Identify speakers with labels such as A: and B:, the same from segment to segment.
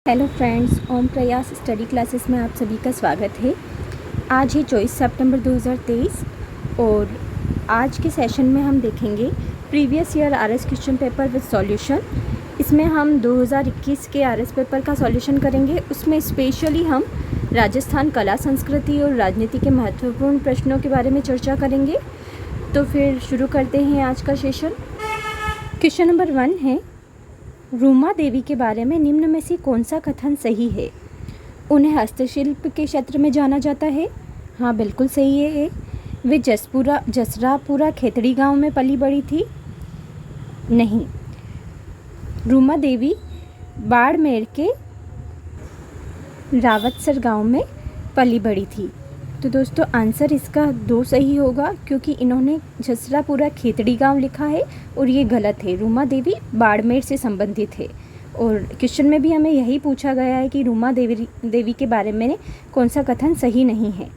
A: Hello friends, ओम प्रयास study classes में आप सभी का स्वागत है। आज है 24 सितंबर 2023 और आज के सेशन में हम देखेंगे previous year RS question paper with solution. इसमें हम 2021 के आरएस पेपर का सॉल्यूशन करेंगे। उसमें स्पेशली हम राजस्थान कला संस्कृति और राजनीति के महत्वपूर्ण प्रश्नों के बारे में चर्चा करेंगे। तो फिर शुरू करते हैं आज का सेशन। क्वेश्चन नंबर 1 है, रूमा देवी के बारे में निम्न में से कौन सा कथन सही है? उन्हें हस्तशिल्प के क्षेत्र में जाना जाता है। हाँ, बिल्कुल सही है। वे जसरापुरा खेतड़ी गांव में पली बड़ी थी। नहीं, रूमा देवी बाड़मेर के रावतसर गांव में पली बड़ी थी। तो दोस्तों आंसर इसका 2 सही होगा, क्योंकि इन्होंने जसरापुरा खेतड़ी गांव लिखा है और ये गलत है। रूमा देवी बाड़मेर से संबंधित है और क्वेश्चन में भी हमें यही पूछा गया है कि रूमा देवी के बारे में कौन सा कथन सही नहीं है।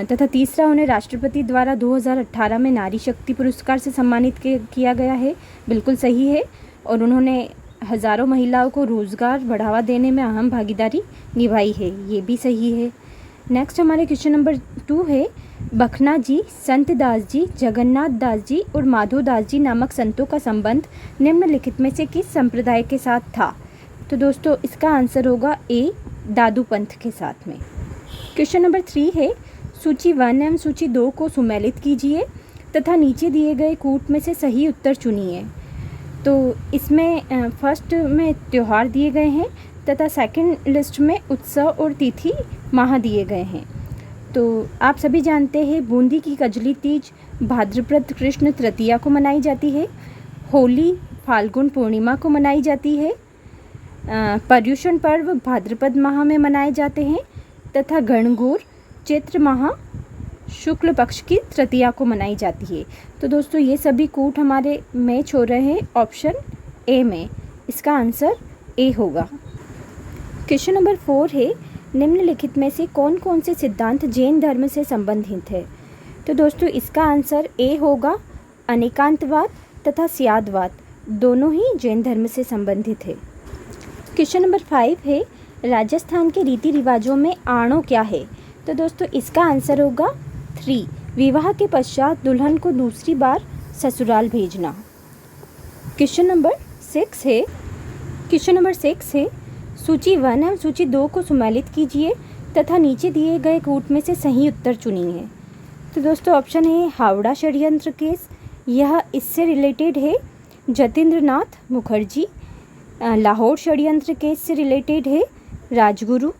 A: तथा तीसरा, उन्हें राष्ट्रपति द्वारा 2018 में नारी शक्ति पुरस्कार से सम्मानित किया गया है। बिल्कुल सही है। और उन्होंने हज़ारों महिलाओं को रोज़गार बढ़ावा देने में अहम भागीदारी निभाई है। ये भी सही है। नेक्स्ट हमारे क्वेश्चन नंबर 2 है, बखना जी, संत दास जी, जगन्नाथ दास जी और माधो दास जी नामक संतों का संबंध निम्नलिखित में से किस संप्रदाय के साथ था? तो दोस्तों इसका आंसर होगा ए, दादू पंथ के साथ में। क्वेश्चन नंबर 3 है, सूची 1 एवं सूची 2 को सुमेलित कीजिए तथा नीचे दिए गए कूट में से सही उत्तर चुनिए। तो इसमें फर्स्ट में त्यौहार दिए गए हैं तथा सेकंड लिस्ट में उत्सव और तिथि माह दिए गए हैं। तो आप सभी जानते हैं बूंदी की कजली तीज भाद्रपद कृष्ण तृतीया को मनाई जाती है। होली फाल्गुन पूर्णिमा को मनाई जाती है। पर्युषण पर्व भाद्रपद माह में मनाए जाते हैं तथा गणगौर चैत्र माह शुक्ल पक्ष की तृतीया को मनाई जाती है। तो दोस्तों ये सभी कूट हमारे मैच हो रहे हैं ऑप्शन ए में। इसका आंसर ए होगा। क्वेश्चन नंबर 4 है, निम्नलिखित में से कौन कौन से सिद्धांत जैन धर्म से संबंधित है? तो दोस्तों इसका आंसर ए होगा। अनेकांतवाद तथा स्यादवाद दोनों ही जैन धर्म से संबंधित है। क्वेश्चन नंबर 5 है, राजस्थान के रीति रिवाजों में आणो क्या है? तो दोस्तों इसका आंसर होगा 3, विवाह के पश्चात दुल्हन को दूसरी बार ससुराल भेजना। क्वेश्चन नंबर 6 है, सूची 1 एवं सूची 2 को सुमेलित कीजिए तथा नीचे दिए गए कूट में से सही उत्तर चुनिए। तो दोस्तों ऑप्शन है हावड़ा षड्यंत्र केस, यह इससे रिलेटेड है। जतेंद्र नाथ मुखर्जी, लाहौर षड्यंत्र केस से रिलेटेड है राजगुरु,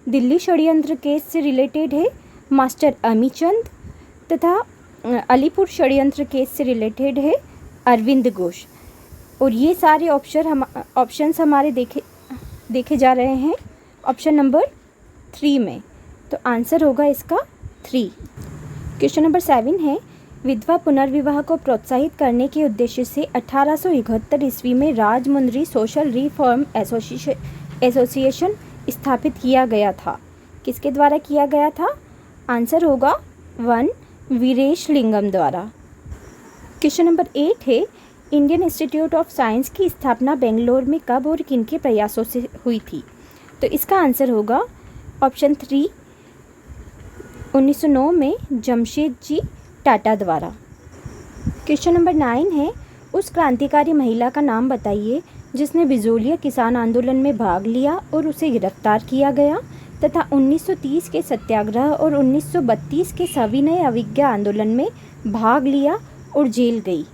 A: दिल्ली षड्यंत्र केस से रिलेटेड है मास्टर अमीचंद तथा अलीपुर षड्यंत्र केस से रिलेटेड है अरविंद घोष। और ये सारे ऑप्शंस हमारे देखे जा रहे हैं ऑप्शन नंबर 3 में। तो आंसर होगा इसका 3। क्वेश्चन नंबर 7 है, विधवा पुनर्विवाह को प्रोत्साहित करने के उद्देश्य से 1871 ईस्वी में राजमुंद्री सोशल रिफॉर्म एसोसिएशन स्थापित किया गया था। किसके द्वारा किया गया था? आंसर होगा 1, वीरेश लिंगम द्वारा। क्वेश्चन नंबर 8 है, इंडियन इंस्टीट्यूट ऑफ साइंस की स्थापना बेंगलोर में कब और किनके प्रयासों से हुई थी? तो इसका आंसर होगा ऑप्शन 3, 1909 में जमशेद जी टाटा द्वारा। क्वेश्चन नंबर 9 है, उस क्रांतिकारी महिला का नाम बताइए जिसने बिजोलिया किसान आंदोलन में भाग लिया और उसे गिरफ्तार किया गया तथा 1930 के सत्याग्रह और 1932 के सविनय अवज्ञा आंदोलन में भाग लिया और जेल गई।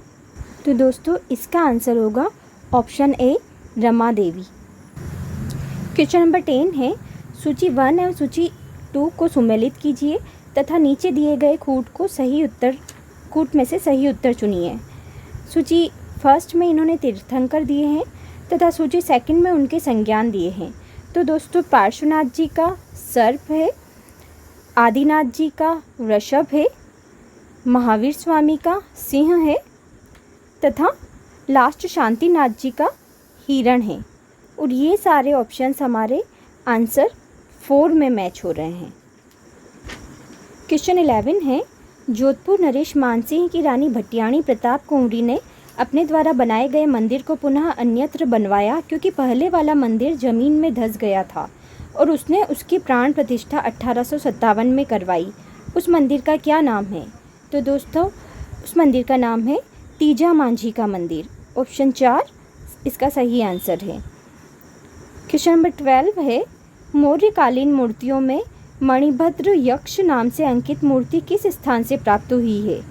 A: तो दोस्तों इसका आंसर होगा ऑप्शन ए, रमा देवी। क्वेश्चन नंबर 10 है, सूची 1 एवं सूची 2 को सुमेलित कीजिए तथा नीचे दिए गए कूट में से सही उत्तर चुनिए। सूची फर्स्ट में इन्होंने तीर्थंकर दिए हैं तथा सूची सेकंड में उनके संज्ञान दिए हैं। तो दोस्तों पार्श्वनाथ जी का सर्प है, आदिनाथ जी का वृषभ है, महावीर स्वामी का सिंह है तथा लास्ट शांतिनाथ जी का हिरण है। और ये सारे ऑप्शंस हमारे आंसर 4 में मैच हो रहे हैं। क्वेश्चन 11 है, जोधपुर नरेश मानसिंह की रानी भटियाणी प्रताप कुंवरी ने अपने द्वारा बनाए गए मंदिर को पुनः अन्यत्र बनवाया क्योंकि पहले वाला मंदिर जमीन में धंस गया था और उसने उसकी प्राण प्रतिष्ठा 1857 में करवाई। उस मंदिर का क्या नाम है? तो दोस्तों उस मंदिर का नाम है तीजा मांझी का मंदिर। ऑप्शन 4 इसका सही आंसर है। क्वेश्चन नंबर 12 है, मौर्यकालीन मूर्तियों में मणिभद्र यक्ष नाम से अंकित मूर्ति किस स्थान से प्राप्त हुई है?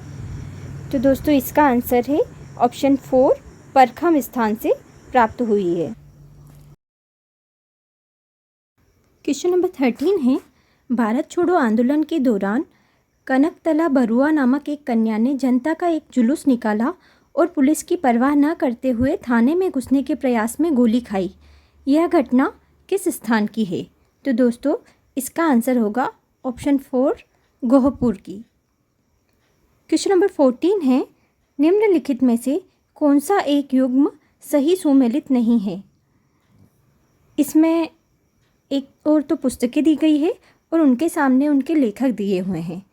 A: तो दोस्तों इसका आंसर है ऑप्शन 4 परखम स्थान से प्राप्त हुई है। क्वेश्चन नंबर 13 है, भारत छोड़ो आंदोलन के दौरान कनकतला बरुआ नामक एक कन्या ने जनता का एक जुलूस निकाला और पुलिस की परवाह न करते हुए थाने में घुसने के प्रयास में गोली खाई। यह घटना किस स्थान की है? तो दोस्तों इसका आंसर होगा ऑप्शन 4 गोहपुर की। क्वेश्चन नंबर 14 है, निम्नलिखित में से कौन सा एक युग्म सही सुमेलित नहीं है? इसमें एक और तो पुस्तकें दी गई है और उनके सामने उनके लेखक दिए हुए हैं।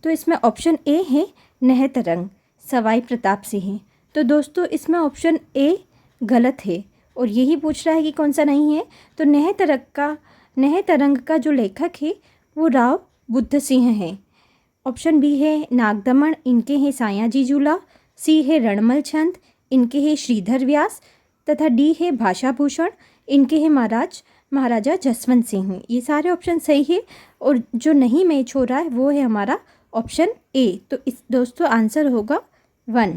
A: तो इसमें ऑप्शन ए है नहतरंग, सवाई प्रताप सिंह। तो दोस्तों इसमें ऑप्शन ए गलत है और यही पूछ रहा है कि कौन सा नहीं है। तो नहतरंग का जो लेखक है वो राव बुद्ध सिंह है। ऑप्शन बी है नागदमन, इनके हैं सायाजी जूला। सी है रणमल छंद, इनके हैं श्रीधर व्यास। तथा डी है भाषाभूषण, इनके हैं महाराजा जसवंत सिंह। ये सारे ऑप्शन सही है और जो नहीं मैच हो रहा है वो है हमारा ऑप्शन ए। तो इस दोस्तों आंसर होगा 1।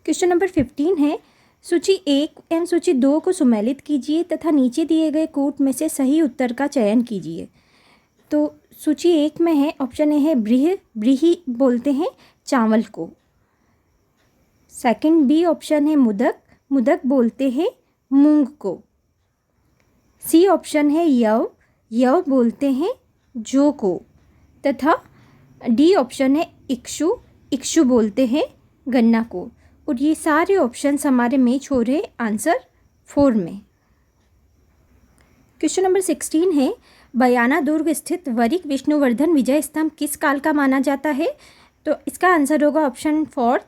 A: क्वेश्चन नंबर 15 है, सूची 1 एवं सूची 2 को सुमेलित कीजिए तथा नीचे दिए गए कूट में से सही उत्तर का चयन कीजिए। तो सूची 1 में है ऑप्शन ए है ब्रीही बोलते हैं चावल को। सेकंड बी ऑप्शन है मुदक बोलते हैं मूंग को। सी ऑप्शन है यव बोलते हैं जौ को। तथा डी ऑप्शन है इक्षु बोलते हैं गन्ना को। और ये सारे ऑप्शंस हमारे मैच हो रहे आंसर 4 में। क्वेश्चन नंबर 16 है, बयाना दुर्ग स्थित वरिक विष्णुवर्धन विजय स्तंभ किस काल का माना जाता है? तो इसका आंसर होगा ऑप्शन 4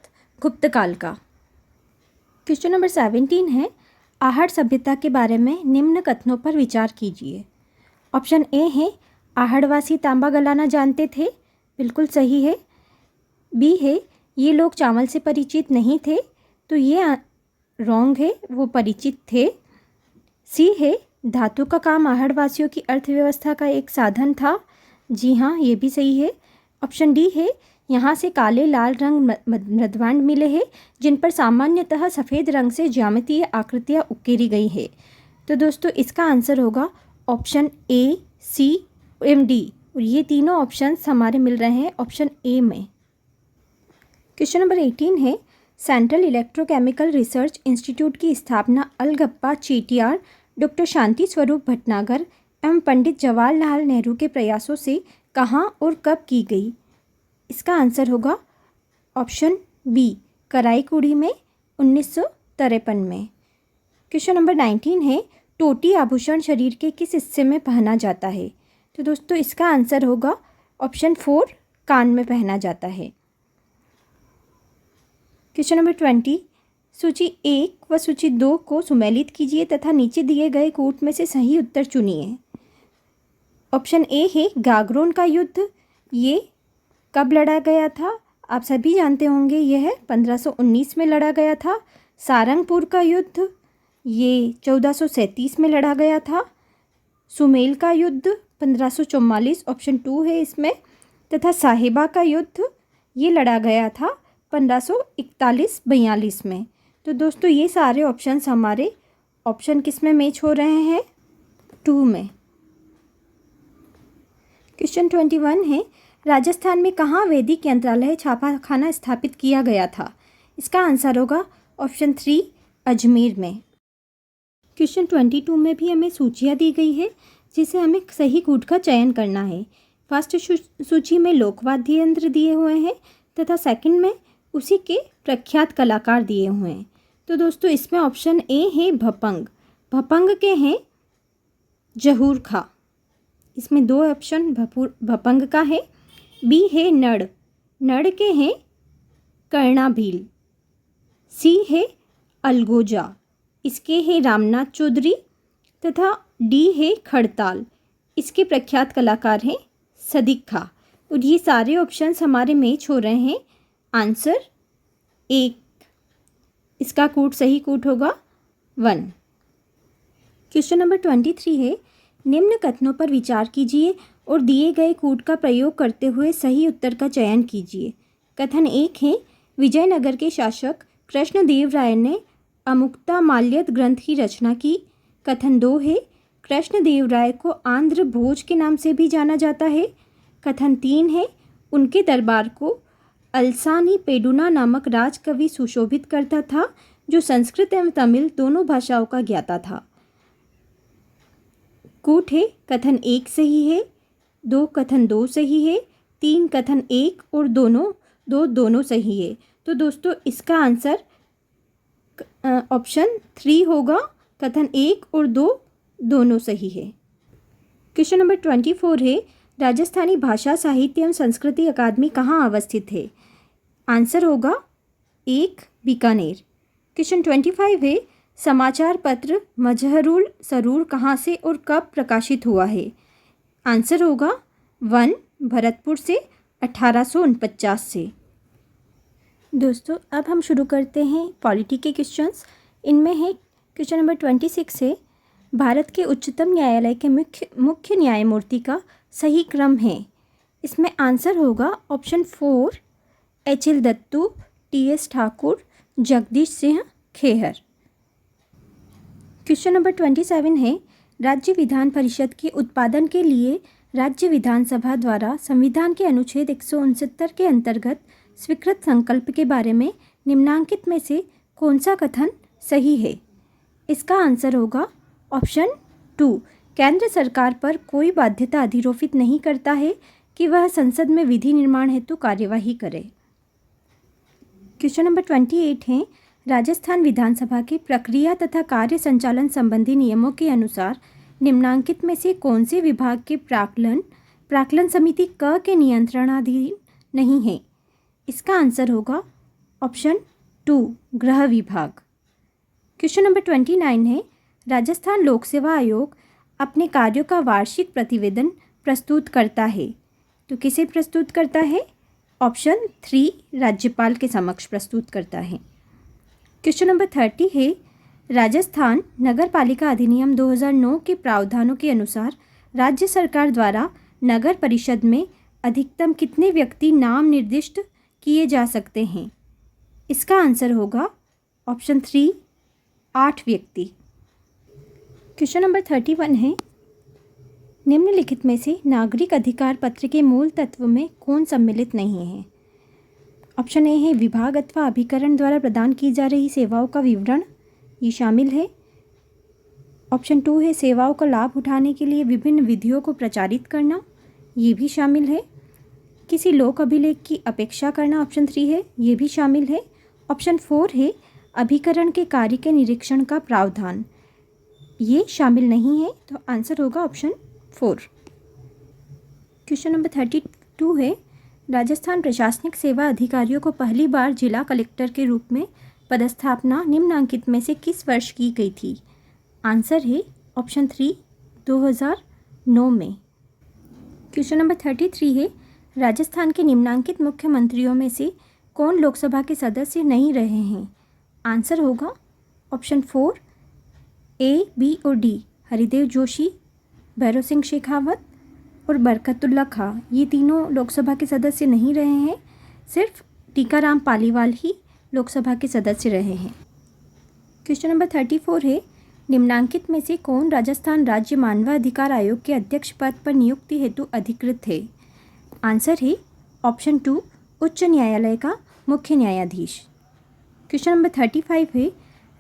A: गुप्त काल का। क्वेश्चन नंबर 17 है, आहड़ सभ्यता के बारे में निम्न कथनों पर विचार कीजिए। ऑप्शन ए है आहड़वासी तांबा गलाना जानते थे, बिल्कुल सही है। बी है ये लोग चावल से परिचित नहीं थे, तो ये रॉन्ग है, वो परिचित थे। सी है धातु का काम आहड़वासियों की अर्थव्यवस्था का एक साधन था, जी हाँ ये भी सही है। ऑप्शन डी है यहाँ से काले लाल रंग मृदवांड मिले हैं जिन पर सामान्यतः सफ़ेद रंग से ज्यामितीय आकृतियाँ उकेरी गई है। तो दोस्तों इसका आंसर होगा option A, C M D. और ये तीनों ऑप्शंस हमारे मिल रहे हैं ऑप्शन ए में। क्वेश्चन नंबर 18 है, सेंट्रल इलेक्ट्रोकेमिकल रिसर्च इंस्टीट्यूट की स्थापना अलगप्पा चेटियार, डॉक्टर शांति स्वरूप भटनागर एवं पंडित जवाहरलाल नेहरू के प्रयासों से कहाँ और कब की गई? इसका आंसर होगा ऑप्शन बी कराईकुड़ी में 1953 में। क्वेश्चन नंबर 19 है, टोटी आभूषण शरीर के किस हिस्से में पहना जाता है? तो दोस्तों इसका आंसर होगा ऑप्शन 4 कान में पहना जाता है। क्वेश्चन नंबर 20, सूची 1 व सूची 2 को सुमेलित कीजिए तथा नीचे दिए गए कूट में से सही उत्तर चुनिए। ऑप्शन ए है गागरोन का युद्ध, ये कब लड़ा गया था? आप सभी जानते होंगे, यह 1519 में लड़ा गया था। सारंगपुर का युद्ध ये 1437 में लड़ा गया था। सुमेल का युद्ध 1544 ऑप्शन 2 है इसमें। तथा साहिबा का युद्ध ये लड़ा गया था 1541-42 में। तो दोस्तों ये सारे ऑप्शंस हमारे ऑप्शन किस में मैच हो रहे हैं? 2 में। क्वेश्चन 21 है, राजस्थान में कहाँ वैदिक यंत्रालय छापाखाना स्थापित किया गया था? इसका आंसर होगा ऑप्शन 3 अजमेर में। क्वेश्चन 22 में भी हमें सूचियाँ दी गई है जिसे हमें सही कूट का चयन करना है। फर्स्ट सूची में लोकवाद्य यंत्र दिए हुए हैं तथा सेकंड में उसी के प्रख्यात कलाकार दिए हुए हैं। तो दोस्तों इसमें ऑप्शन ए है भपंग के हैं जहूर खा। इसमें 2 ऑप्शन भपंग का है। बी है नड़ के हैं कर्णा भील। सी है अलगोजा, इसके है रामनाथ चौधरी, तथा डी है खड़ताल, इसके प्रख्यात कलाकार हैं सदिक खां। और ये सारे ऑप्शंस हमारे मैच हो रहे हैं। आंसर 1, इसका कूट सही कूट होगा 1। क्वेश्चन नंबर 23 है, निम्न कथनों पर विचार कीजिए और दिए गए कूट का प्रयोग करते हुए सही उत्तर का चयन कीजिए। कथन 1 है, विजयनगर के शासक कृष्णदेव राय ने अमुक्तमाल्यद ग्रंथ की रचना की। कथन 2 है, कृष्णदेव राय को आंध्र भोज के नाम से भी जाना जाता है। कथन 3 है, उनके दरबार को अलसानी पेडुना नामक राजकवि सुशोभित करता था, जो संस्कृत एवं तमिल दोनों भाषाओं का ज्ञाता था। कूट है, कथन 1 सही है, 2 कथन 2 सही है, 3 कथन 1 और दोनों सही है। तो दोस्तों इसका आंसर ऑप्शन 3 होगा, कथन 1 और 2 दोनों सही है। क्वेश्चन नंबर 24 है, राजस्थानी भाषा साहित्य एवं संस्कृति अकादमी कहाँ अवस्थित है? आंसर होगा 1 बीकानेर। क्वेश्चन 25 है, समाचार पत्र मजहरुल सरूर कहाँ से और कब प्रकाशित हुआ है? आंसर होगा 1 भरतपुर से 1849 से। दोस्तों अब हम शुरू करते हैं पॉलिटी के क्वेश्चंस। इनमें है क्वेश्चन नंबर 26 है, भारत के उच्चतम न्यायालय के मुख्य न्यायमूर्ति का सही क्रम है। इसमें आंसर होगा option 4 HL Dattu, TS Thakur, Jagdish Singh Khehar. Question number 27 है, राज्य विधान परिषद के उत्पादन के लिए राज्य विधानसभा द्वारा संविधान के अनुच्छेद 169 के अंतर्गत स्वीकृत संकल्प के बारे में निम्नांकित में से कौन सा कथन सही है? इसका आंसर होगा ऑप्शन 2, केंद्र सरकार पर कोई बाध्यता अधिरोपित नहीं करता है कि वह संसद में विधि निर्माण हेतु कार्यवाही करे। क्वेश्चन नंबर 28 है, राजस्थान विधानसभा के प्रक्रिया तथा कार्य संचालन संबंधी नियमों के अनुसार निम्नांकित में से कौन से विभाग के प्राक्कलन समिति क के नियंत्रणाधीन नहीं है? इसका आंसर होगा ऑप्शन 2 गृह विभाग। क्वेश्चन नंबर 29 है, राजस्थान लोक सेवा आयोग अपने कार्यों का वार्षिक प्रतिवेदन प्रस्तुत करता है, तो किसे प्रस्तुत करता है? ऑप्शन 3 राज्यपाल के समक्ष प्रस्तुत करता है। क्वेश्चन नंबर 30 है, राजस्थान नगर पालिका अधिनियम 2009 के प्रावधानों के अनुसार राज्य सरकार द्वारा नगर परिषद में अधिकतम कितने व्यक्ति नाम निर्दिष्ट किए जा सकते हैं? इसका आंसर होगा ऑप्शन 3 8 व्यक्ति। क्वेश्चन नंबर 31 है, निम्नलिखित में से नागरिक अधिकार पत्र के मूल तत्व में कौन सम्मिलित नहीं है? ऑप्शन ए है विभाग अथवा अभिकरण द्वारा प्रदान की जा रही सेवाओं का विवरण, ये शामिल है। ऑप्शन 2 है सेवाओं का लाभ उठाने के लिए विभिन्न विधियों को प्रचारित करना, ये भी शामिल है। किसी लोक अभिलेख की अपेक्षा करना, ऑप्शन 3 है, ये भी शामिल है। ऑप्शन 4 है अभिकरण के कार्य के निरीक्षण का प्रावधान, ये शामिल नहीं है, तो आंसर होगा ऑप्शन 4। क्वेश्चन नंबर 32 है, राजस्थान प्रशासनिक सेवा अधिकारियों को पहली बार जिला कलेक्टर के रूप में पदस्थापना निम्नांकित में से किस वर्ष की गई थी? आंसर है ऑप्शन 3 2009 में। क्वेश्चन नंबर 33 है, राजस्थान के निम्नांकित मुख्यमंत्रियों में से कौन लोकसभा के सदस्य नहीं रहे हैं? आंसर होगा ऑप्शन 4 A, B और D, हरिदेव जोशी, भैरव सिंह शेखावत और बरकतुल्ला खां, ये तीनों लोकसभा के सदस्य नहीं रहे हैं, सिर्फ टीकाराम पालीवाल ही लोकसभा के सदस्य रहे हैं। क्वेश्चन नंबर 34 है, निम्नांकित में से कौन राजस्थान राज्य मानवाधिकार आयोग के अध्यक्ष पद पर नियुक्ति हेतु अधिकृत है? आंसर है ऑप्शन 2 उच्च न्यायालय का मुख्य न्यायाधीश। क्वेश्चन नंबर 35 है,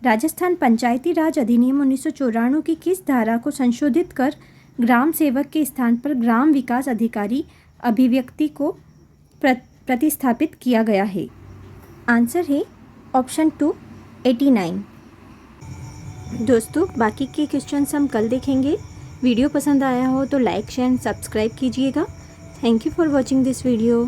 A: राजस्थान पंचायती राज अधिनियम 1994 की किस धारा को संशोधित कर ग्राम सेवक के स्थान पर ग्राम विकास अधिकारी अभिव्यक्ति को प्रतिस्थापित किया गया है? आंसर है ऑप्शन 2 89। दोस्तों बाकी के क्वेश्चंस हम कल देखेंगे। वीडियो पसंद आया हो तो लाइक शेयर सब्सक्राइब कीजिएगा। Thank you for watching this video.